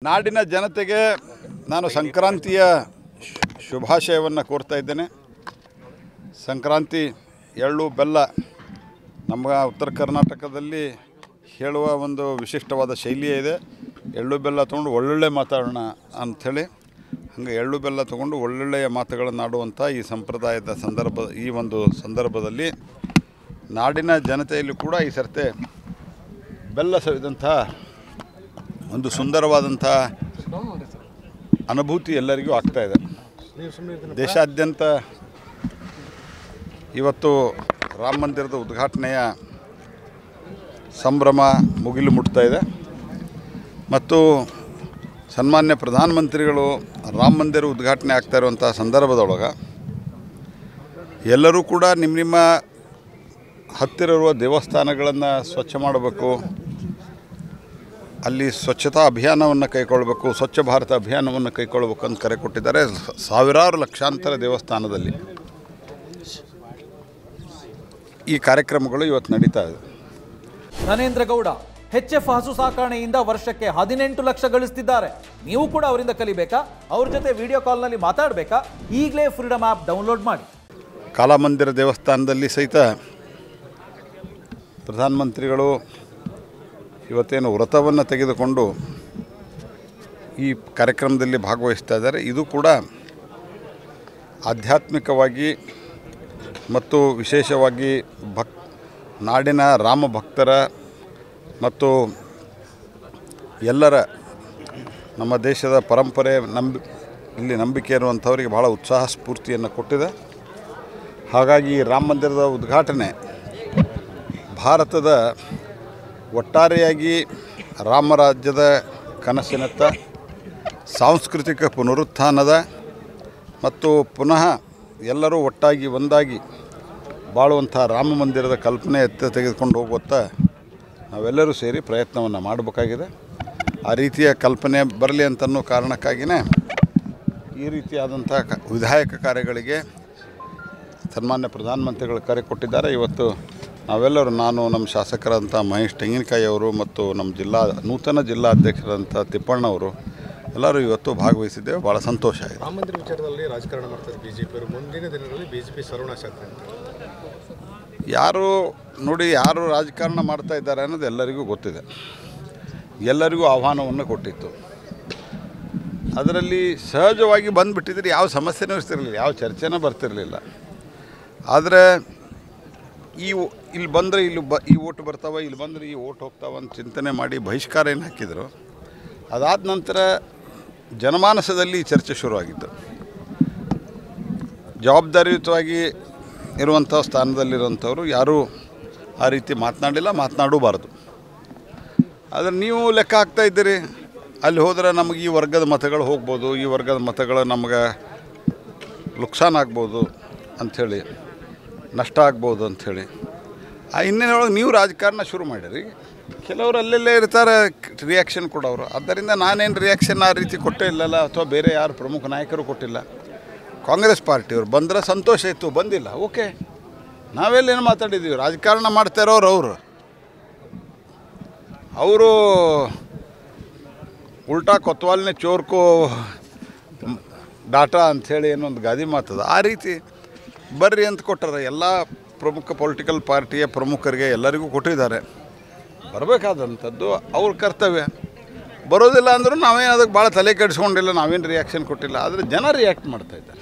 ನಾಡಿನ ಜನತೆಗೆ ನಾನು ಸಂಕ್ರಾಂತಿಯ ಶುಭಾಶಯವನ್ನು ಕೋರ್ತಾ ಇದ್ದೇನೆ. ಸಂಕ್ರಾಂತಿ ಎಳ್ಳು ಬೆಲ್ಲ ನಮ್ಮ ಉತ್ತರ ಕರ್ನಾಟಕದಲ್ಲಿ ಹೇಳುವ ಒಂದು ವಿಶಿಷ್ಟವಾದ ಶೈಲಿಯೇ ಇದೆ. ಎಳ್ಳು ಬೆಲ್ಲ ತೊಗೊಂಡು ಒಳ್ಳೊಳ್ಳೆ ಮಾತಾಡೋಣ ಅಂಥೇಳಿ ಹಂಗೆ ಎಳ್ಳು ಬೆಲ್ಲ ತೊಗೊಂಡು ಒಳ್ಳೊಳ್ಳೆಯ ಮಾತುಗಳನ್ನು ಆಡುವಂಥ ಈ ಸಂಪ್ರದಾಯದ ಈ ಒಂದು ಸಂದರ್ಭದಲ್ಲಿ ನಾಡಿನ ಜನತೆಯಲ್ಲಿ ಕೂಡ ಈ ಸರ್ತೆ ಬೆಲ್ಲ ಸವಿದಂಥ ಒಂದು ಸುಂದರವಾದಂಥ ಅನುಭೂತಿ ಎಲ್ಲರಿಗೂ ಆಗ್ತಾಯಿದೆ. ದೇಶಾದ್ಯಂತ ಇವತ್ತು ರಾಮ ಮಂದಿರದ ಉದ್ಘಾಟನೆಯ ಸಂಭ್ರಮ ಮುಗಿಲು ಮುಟ್ತಾ ಇದೆ ಮತ್ತು ಸನ್ಮಾನ್ಯ ಪ್ರಧಾನಮಂತ್ರಿಗಳು ರಾಮ ಮಂದಿರ ಉದ್ಘಾಟನೆ ಆಗ್ತಾ ಇರುವಂಥ ಸಂದರ್ಭದೊಳಗೆ ಎಲ್ಲರೂ ಕೂಡ ನಿಮ್ಮ ಹತ್ತಿರ ಇರುವ ದೇವಸ್ಥಾನಗಳನ್ನು ಸ್ವಚ್ಛ ಮಾಡಬೇಕು, ಅಲ್ಲಿ ಸ್ವಚ್ಛತಾ ಅಭಿಯಾನವನ್ನು ಕೈಗೊಳ್ಳಬೇಕು, ಸ್ವಚ್ಛ ಭಾರತ ಅಭಿಯಾನವನ್ನು ಕೈಗೊಳ್ಳಬೇಕು ಅಂತ ಕರೆ ಕೊಟ್ಟಿದ್ದಾರೆ. ಸಾವಿರಾರು ಲಕ್ಷಾಂತರ ದೇವಸ್ಥಾನದಲ್ಲಿ ಈ ಕಾರ್ಯಕ್ರಮಗಳು ಇವತ್ತು ನಡೀತಾ ಇದೆ. ಧನೇಂದ್ರ ಗೌಡ ಎಚ್ಎಫ್ ಹಸು ಸಾಕಾಣೆಯಿಂದ ವರ್ಷಕ್ಕೆ 18 ಲಕ್ಷ ಗಳಿಸ್ತಿದ್ದಾರೆ. ನೀವು ಕೂಡ ಅವರಿಂದ ಕಲಿಬೇಕಾ? ಅವ್ರ ಜೊತೆ ವಿಡಿಯೋ ಕಾಲ್ನಲ್ಲಿ ಮಾತಾಡಬೇಕಾ? ಈಗಲೇ ಫ್ರೀಡಮ್ ಆ್ಯಪ್ ಡೌನ್ಲೋಡ್ ಮಾಡಿ. ಕಾಲಮಂದಿರ ದೇವಸ್ಥಾನದಲ್ಲಿ ಸಹಿತ ಪ್ರಧಾನಮಂತ್ರಿಗಳು ಇವತ್ತೇನು ವ್ರತವನ್ನು ತೆಗೆದುಕೊಂಡು ಈ ಕಾರ್ಯಕ್ರಮದಲ್ಲಿ ಭಾಗವಹಿಸ್ತಾ ಇದ್ದಾರೆ. ಇದು ಕೂಡ ಆಧ್ಯಾತ್ಮಿಕವಾಗಿ ಮತ್ತು ವಿಶೇಷವಾಗಿ ನಾಡಿನ ರಾಮ ಭಕ್ತರ ಮತ್ತು ಎಲ್ಲರ ನಮ್ಮ ದೇಶದ ಪರಂಪರೆ ಇಲ್ಲಿ ನಂಬಿಕೆ ಇರುವಂಥವರಿಗೆ ಭಾಳ ಉತ್ಸಾಹ ಸ್ಫೂರ್ತಿಯನ್ನು ಕೊಟ್ಟಿದೆ. ಹಾಗಾಗಿ ರಾಮ ಮಂದಿರದ ಉದ್ಘಾಟನೆ ಭಾರತದ ಒಟ್ಟಾರೆಯಾಗಿ ರಾಮರಾಜ್ಯದ ಕನಸಿನತ್ತ ಸಾಂಸ್ಕೃತಿಕ ಪುನರುತ್ಥಾನದ ಮತ್ತು ಪುನಃ ಎಲ್ಲರೂ ಒಟ್ಟಾಗಿ ಒಂದಾಗಿ ಬಾಳುವಂಥ ರಾಮ ಮಂದಿರದ ಕಲ್ಪನೆ ತೆಗೆದುಕೊಂಡು ಹೋಗುವತ್ತ ನಾವೆಲ್ಲರೂ ಸೇರಿ ಪ್ರಯತ್ನವನ್ನು ಮಾಡಬೇಕಾಗಿದೆ. ಆ ರೀತಿಯ ಕಲ್ಪನೆ ಬರಲಿ ಅಂತನ್ನೋ ಕಾರಣಕ್ಕಾಗಿಯೇ ಈ ರೀತಿಯಾದಂಥ ವಿಧಾಯಕ ಕಾರ್ಯಗಳಿಗೆ ಸನ್ಮಾನ್ಯ ಪ್ರಧಾನಮಂತ್ರಿಗಳು ಕರೆ ಕೊಟ್ಟಿದ್ದಾರೆ. ಇವತ್ತು ನಾವೆಲ್ಲರೂ ನಾನು ನಮ್ಮ ಶಾಸಕರಂಥ ಮಹೇಶ್ ತೆಂಗಿನಕಾಯಿ ಅವರು ಮತ್ತು ನಮ್ಮ ನೂತನ ಜಿಲ್ಲಾ ಅಧ್ಯಕ್ಷರಂಥ ತಿಪ್ಪಣ್ಣವರು ಎಲ್ಲರೂ ಇವತ್ತು ಭಾಗವಹಿಸಿದ್ದೇವೆ. ಭಾಳ ಸಂತೋಷ ಆಗಿದೆ. ರಾಮ ಮಂದಿರ ವಿಚಾರದಲ್ಲಿ ರಾಜಕಾರಣ ಮಾಡ್ತಾರೆ ಬಿಜೆಪಿಯವರು. ಮುಂದಿನ ದಿನಗಳಲ್ಲಿ ಬಿಜೆಪಿ ಸರ್ವನಾಶ ಆಗ್ತದೆ. ಯಾರು ರಾಜಕಾರಣ ಮಾಡ್ತಾ ಇದ್ದಾರೆ ಅನ್ನೋದು ಎಲ್ಲರಿಗೂ ಗೊತ್ತಿದೆ. ಎಲ್ಲರಿಗೂ ಆಹ್ವಾನವನ್ನು ಕೊಟ್ಟಿತ್ತು. ಅದರಲ್ಲಿ ಸಹಜವಾಗಿ ಬಂದುಬಿಟ್ಟಿದ್ರೆ ಯಾವ ಸಮಸ್ಯೆನೂ ಇರ್ತಿರಲಿಲ್ಲ, ಯಾವ ಚರ್ಚೆನೂ ಬರ್ತಿರಲಿಲ್ಲ. ಆದರೆ ಇಲ್ಲಿ ಬಂದರೆ ಈ ಓಟು ಬರ್ತಾವೆ, ಇಲ್ಲಿ ಬಂದರೆ ಈ ಓಟ್ ಹೋಗ್ತಾವೆ ಅಂತ ಚಿಂತನೆ ಮಾಡಿ ಬಹಿಷ್ಕಾರ ಏನು ಹಾಕಿದರು. ಅದಾದ ನಂತರ ಜನಮಾನಸದಲ್ಲಿ ಚರ್ಚೆ ಶುರುವಾಗಿತ್ತು. ಜವಾಬ್ದಾರಿಯುತವಾಗಿ ಇರುವಂಥ ಸ್ಥಾನದಲ್ಲಿರುವಂಥವ್ರು ಯಾರೂ ಆ ರೀತಿ ಮಾತನಾಡಬಾರ್ದು. ಆದರೆ ನೀವು ಲೆಕ್ಕ ಹಾಕ್ತಾ ಇದ್ದೀರಿ, ಅಲ್ಲಿ ಹೋದರೆ ನಮಗೆ ಈ ವರ್ಗದ ಮತಗಳು ಹೋಗ್ಬೋದು, ಈ ವರ್ಗದ ಮತಗಳು ನಮಗೆ ನುಕ್ಸಾನ್ ಆಗ್ಬೋದು ಅಂಥೇಳಿ, ನಷ್ಟ ಆಗ್ಬೋದು ಅಂಥೇಳಿ ಆ ಹಿನ್ನೆಲೆಯೊಳಗೆ ನೀವು ರಾಜಕಾರಣ ಶುರು ಮಾಡಿರಿ. ಕೆಲವರು ಅಲ್ಲೆಲ್ಲೇ ಇರ್ತಾರೆ ರಿಯಾಕ್ಷನ್ ಕೊಡೋರು. ಆದ್ದರಿಂದ ನಾನೇನು ರಿಯಾಕ್ಷನ್ ಆ ರೀತಿ ಕೊಟ್ಟೇ ಇಲ್ಲಲ್ಲ, ಅಥವಾ ಬೇರೆ ಯಾರು ಪ್ರಮುಖ ನಾಯಕರು ಕೊಟ್ಟಿಲ್ಲ. ಕಾಂಗ್ರೆಸ್ ಪಾರ್ಟಿಯವರು ಬಂದರೆ ಸಂತೋಷ ಇತ್ತು, ಬಂದಿಲ್ಲ ಓಕೆ. ನಾವೆಲ್ಲೇನು ಮಾತಾಡಿದ್ದೀವಿ, ರಾಜಕಾರಣ ಮಾಡ್ತಾ ಇರೋರು ಅವರು ಉಲ್ಟಾ ಕೊತ್ವಾಲ್ನೇ ಚೋರ್ಕೋ ಡಾಟಾ ಅಂಥೇಳಿ ಏನೊಂದು ಗಾದಿ ಮಾತದ. ಆ ರೀತಿ ಬರ್ರಿ ಅಂತ ಕೊಟ್ಟಾರೆ. ಎಲ್ಲ ಪ್ರಮುಖ ಪೊಲಿಟಿಕಲ್ ಪಾರ್ಟಿಯ ಪ್ರಮುಖರಿಗೆ ಎಲ್ಲರಿಗೂ ಕೊಟ್ಟಿದ್ದಾರೆ. ಬರಬೇಕಾದಂಥದ್ದು ಅವ್ರ ಕರ್ತವ್ಯ. ಬರೋದಿಲ್ಲ ಅಂದರೂ ನಾವೇನು ಅದಕ್ಕೆ ಭಾಳ ತಲೆ ಕೆಡಿಸ್ಕೊಂಡಿಲ್ಲ, ನಾವೇನು ರಿಯಾಕ್ಷನ್ ಕೊಟ್ಟಿಲ್ಲ. ಆದರೆ ಜನ ರಿಯಾಕ್ಟ್ ಮಾಡ್ತಾಯಿದ್ದಾರೆ.